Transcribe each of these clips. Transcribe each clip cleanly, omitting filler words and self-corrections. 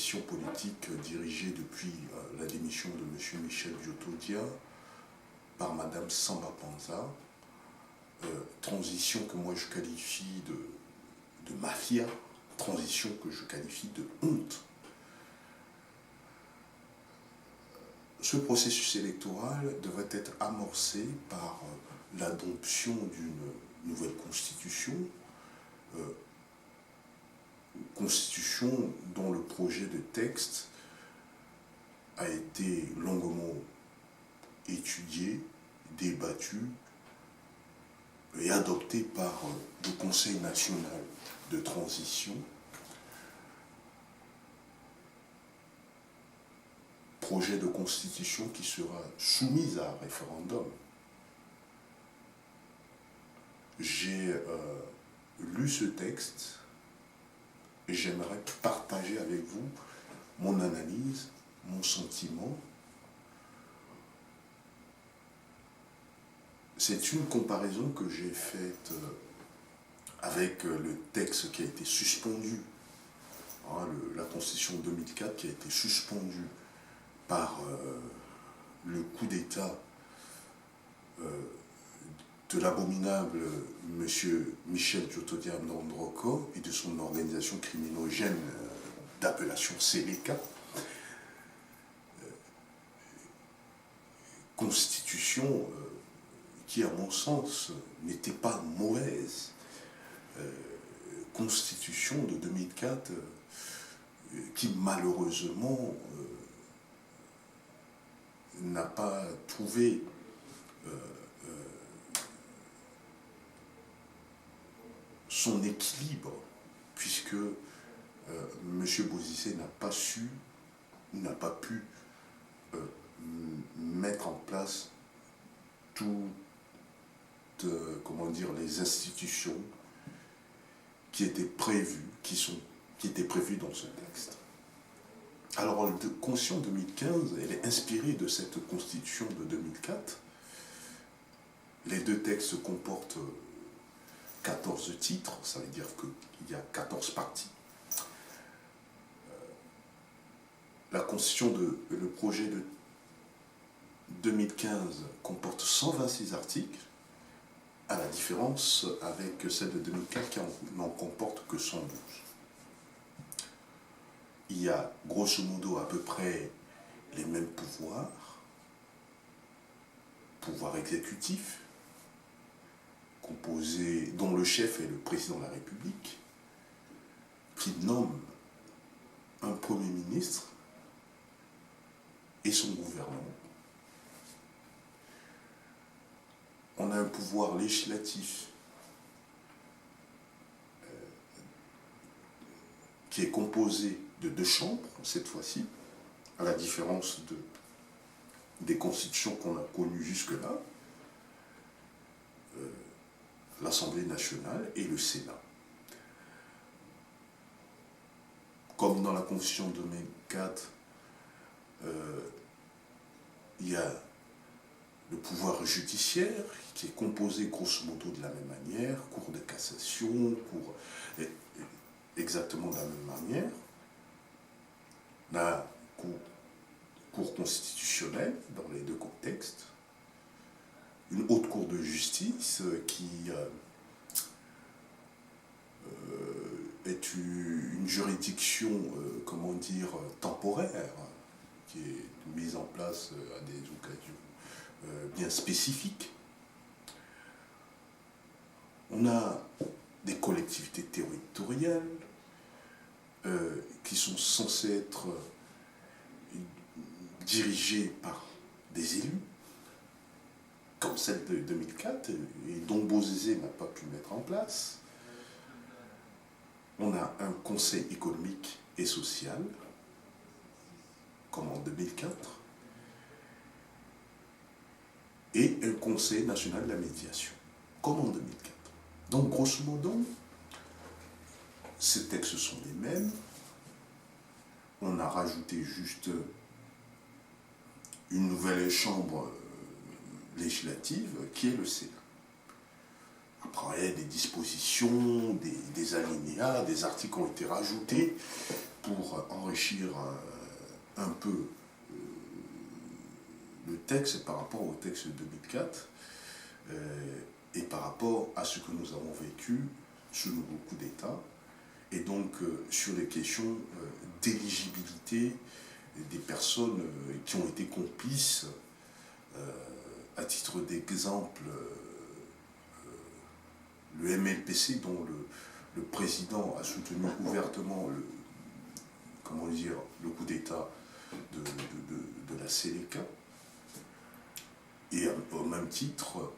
transition politique dirigée depuis la démission de M. Michel Diotodia par Mme Samba Panza, transition que moi je qualifie de mafia, transition que je qualifie de honte. Ce processus électoral devrait être amorcé par l'adoption d'une nouvelle constitution, constitution dont le projet de texte a été longuement étudié, débattu et adopté par le Conseil national de transition, projet de constitution qui sera soumise à référendum. J'ai lu ce texte et j'aimerais partager avec vous mon analyse, mon sentiment. C'est une comparaison que j'ai faite avec le texte qui a été suspendu, la Constitution 2004 qui a été suspendue par le coup d'État de l'abominable M. Michel Diotodia Ndondroko et de son organisation criminogène d'appellation Séléka. Constitution qui, à mon sens, n'était pas mauvaise. Constitution de 2004 qui, malheureusement, n'a pas trouvé son équilibre, puisque M. Bozizé n'a pas pu mettre en place toutes les institutions qui étaient prévues, qui étaient prévues dans ce texte. Alors, la Constitution 2015, elle est inspirée de cette Constitution de 2004. Les deux textes comportent 14 titres, ça veut dire qu'il y a 14 parties. La Constitution, le projet de 2015 comporte 126 articles, à la différence avec celle de 2004 qui n'en comporte que 112. Il y a grosso modo à peu près les mêmes pouvoirs, pouvoir exécutif, dont le chef est le président de la République, qui nomme un Premier ministre et son gouvernement. On a un pouvoir législatif qui est composé de 2 chambres, cette fois-ci, à la différence des constitutions qu'on a connues jusque-là, l'Assemblée nationale et le Sénat. Comme dans la Constitution de 2004, il y a le pouvoir judiciaire qui est composé grosso modo de la même manière, Cour de cassation, exactement de la même manière, la Cour constitutionnelle dans les 2 contextes, une haute cour de justice qui est une juridiction, temporaire, qui est mise en place à des occasions bien spécifiques. On a des collectivités territoriales qui sont censées être dirigées par des élus, comme celle de 2004, et dont Bozizé n'a pas pu mettre en place. On a un conseil économique et social, comme en 2004, et un conseil national de la médiation, comme en 2004. Donc, grosso modo, ces textes sont les mêmes. On a rajouté juste une nouvelle chambre législative qui est le Sénat. après des dispositions, des alinéas, des articles ont été rajoutés pour enrichir un peu le texte par rapport au texte de 2004 et par rapport à ce que nous avons vécu sous le nouveau coup d'État, et donc sur les questions d'éligibilité des personnes qui ont été complices. À titre d'exemple, le MLPC, dont le président a soutenu ouvertement le coup d'État de la Séléka, et au même titre,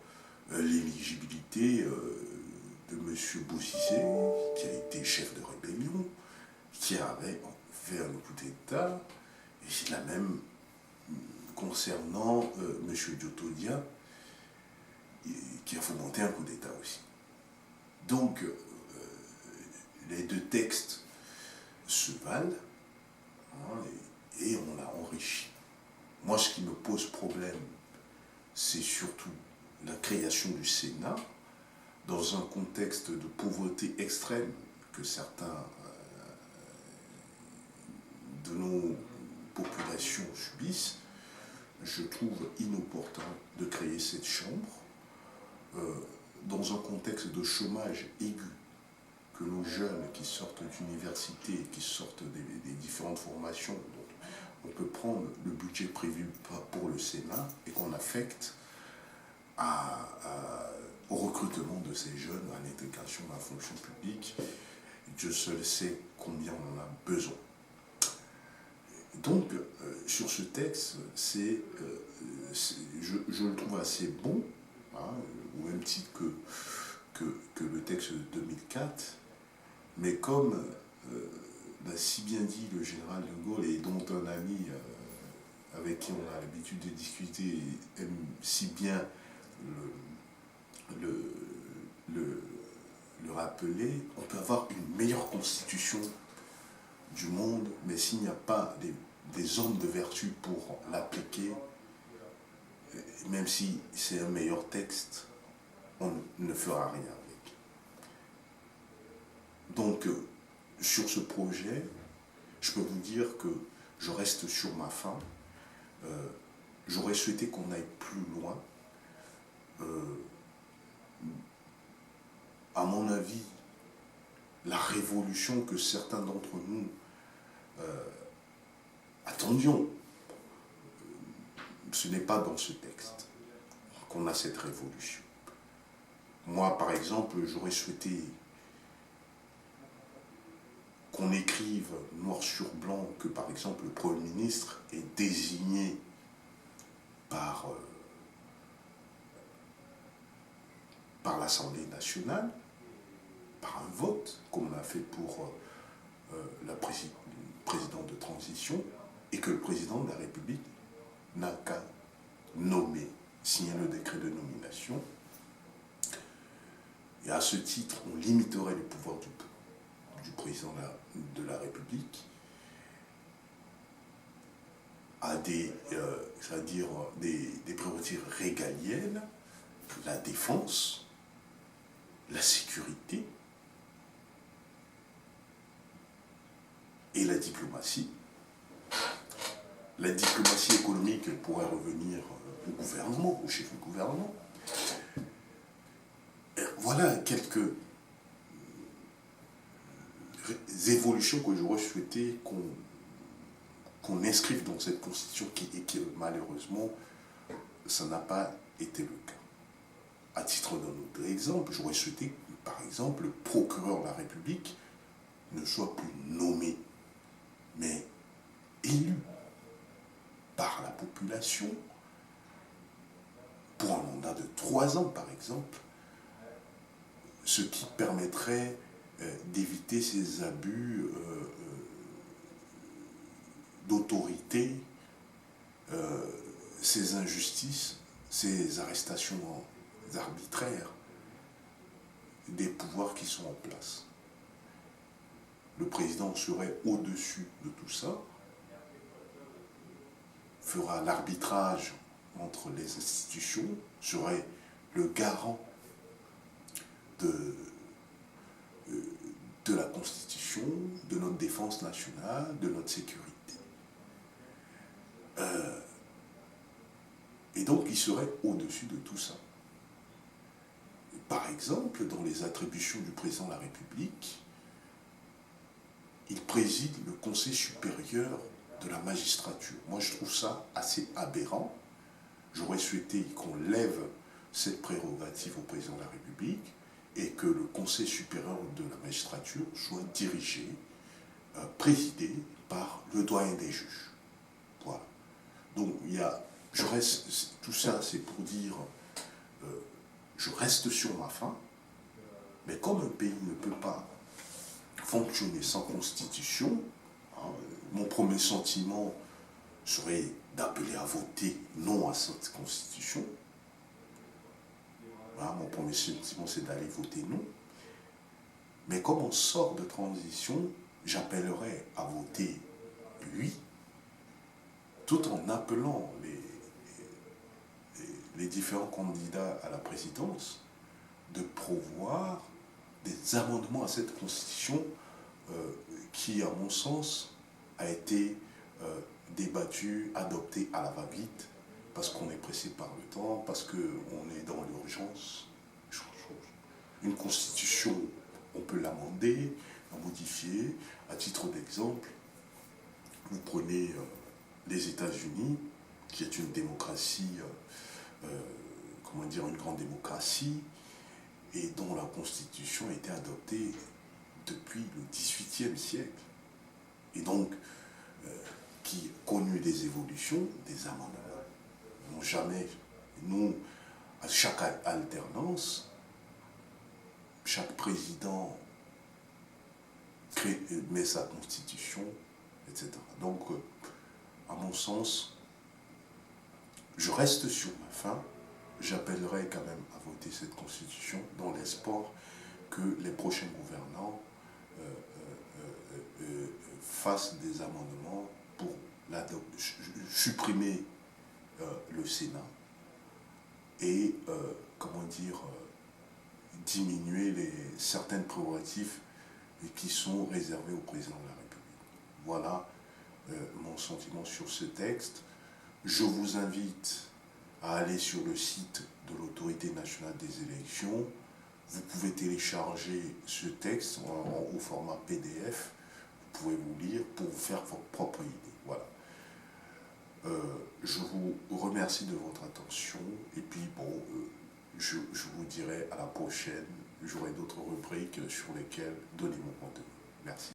l'éligibilité de M. Boussissé, qui a été chef de rébellion, qui avait fait un coup d'État, et la même concernant M. Diotodia, qui a fomenté un coup d'État aussi. Donc, les deux textes se valent, hein, et on l'a enrichi. Moi, ce qui me pose problème, c'est surtout la création du Sénat dans un contexte de pauvreté extrême que certains de nos populations subissent. Je trouve inopportun de créer cette chambre dans un contexte de chômage aigu, que nos jeunes qui sortent d'université, qui sortent des différentes formations, on peut prendre le budget prévu pour le Sénat et qu'on affecte au recrutement de ces jeunes, à l'intégration de la fonction publique. Dieu seul sait combien on en a besoin. Donc, sur ce texte, je le trouve assez bon, hein, au même titre que le texte de 2004, mais comme l'a si bien dit le général de Gaulle, et dont un ami avec qui on a l'habitude de discuter aime si bien le rappeler, on peut avoir une meilleure constitution du monde, mais s'il n'y a pas des hommes de vertu pour l'appliquer, même si c'est un meilleur texte, on ne fera rien avec. Donc, sur ce projet, je peux vous dire que je reste sur ma faim. J'aurais souhaité qu'on aille plus loin. À mon avis, la révolution que certains d'entre nous attendions, ce n'est pas dans ce texte qu'on a cette révolution. Moi, par exemple, j'aurais souhaité qu'on écrive noir sur blanc que, par exemple, le Premier ministre est désigné par l'Assemblée nationale, par un vote, comme on a fait pour le président de transition, et que le président de la République n'a qu'à nommer, signer le décret de nomination. Et à ce titre, on limiterait les pouvoirs du président de la République à des prérogatives régaliennes, la défense, la sécurité et la diplomatie. La diplomatie économique pourrait revenir au gouvernement, au chef du gouvernement. Voilà quelques évolutions que j'aurais souhaité qu'on inscrive dans cette constitution et que malheureusement, ça n'a pas été le cas. À titre d'un autre exemple, j'aurais souhaité que, par exemple, le procureur de la République ne soit plus nommé, mais élu par la population pour un mandat de 3 ans, par exemple, ce qui permettrait d'éviter ces abus d'autorité, ces injustices, ces arrestations arbitraires des pouvoirs qui sont en place. Le président serait au-dessus de tout ça, fera l'arbitrage entre les institutions, serait le garant de, de la Constitution, de notre défense nationale, de notre sécurité. Et donc, il serait au-dessus de tout ça. Par exemple, dans les attributions du président de la République, il préside le Conseil supérieur de la magistrature. Moi, je trouve ça assez aberrant. J'aurais souhaité qu'on lève cette prérogative au président de la République et que le Conseil supérieur de la magistrature soit dirigé, présidé par le doyen des juges. Voilà. Donc, tout ça, c'est pour dire, je reste sur ma faim, mais comme un pays ne peut pas fonctionner sans constitution, hein, mon premier sentiment serait d'appeler à voter non à cette constitution. Voilà, mon premier sentiment, c'est d'aller voter non. Mais comme on sort de transition, j'appellerais à voter oui, tout en appelant les différents candidats à la présidence de prévoir des amendements à cette constitution qui, à mon sens, a été débattue, adoptée à la va-vite, parce qu'on est pressé par le temps, parce qu'on est dans l'urgence. Une constitution, on peut l'amender, la modifier. À titre d'exemple, vous prenez les États-Unis, qui est une démocratie, une grande démocratie, et dont la constitution a été adoptée depuis le XVIIIe siècle, et donc qui a connu des évolutions, des amendements. Non jamais, nous, à chaque alternance, chaque président met sa constitution, etc. Donc, à mon sens, je reste sur ma faim. J'appellerai quand même à voter cette constitution dans l'espoir que les prochains gouvernants fassent des amendements pour supprimer le Sénat et, diminuer certaines prérogatives qui sont réservées au président de la République. Voilà mon sentiment sur ce texte. Je vous invite à aller sur le site de l'Autorité nationale des élections. Vous pouvez télécharger ce texte au format PDF. Vous pouvez vous lire pour vous faire votre propre idée. Voilà. Je vous remercie de votre attention. Et puis, je vous dirai à la prochaine. J'aurai d'autres rubriques sur lesquelles donner mon contenu. Merci.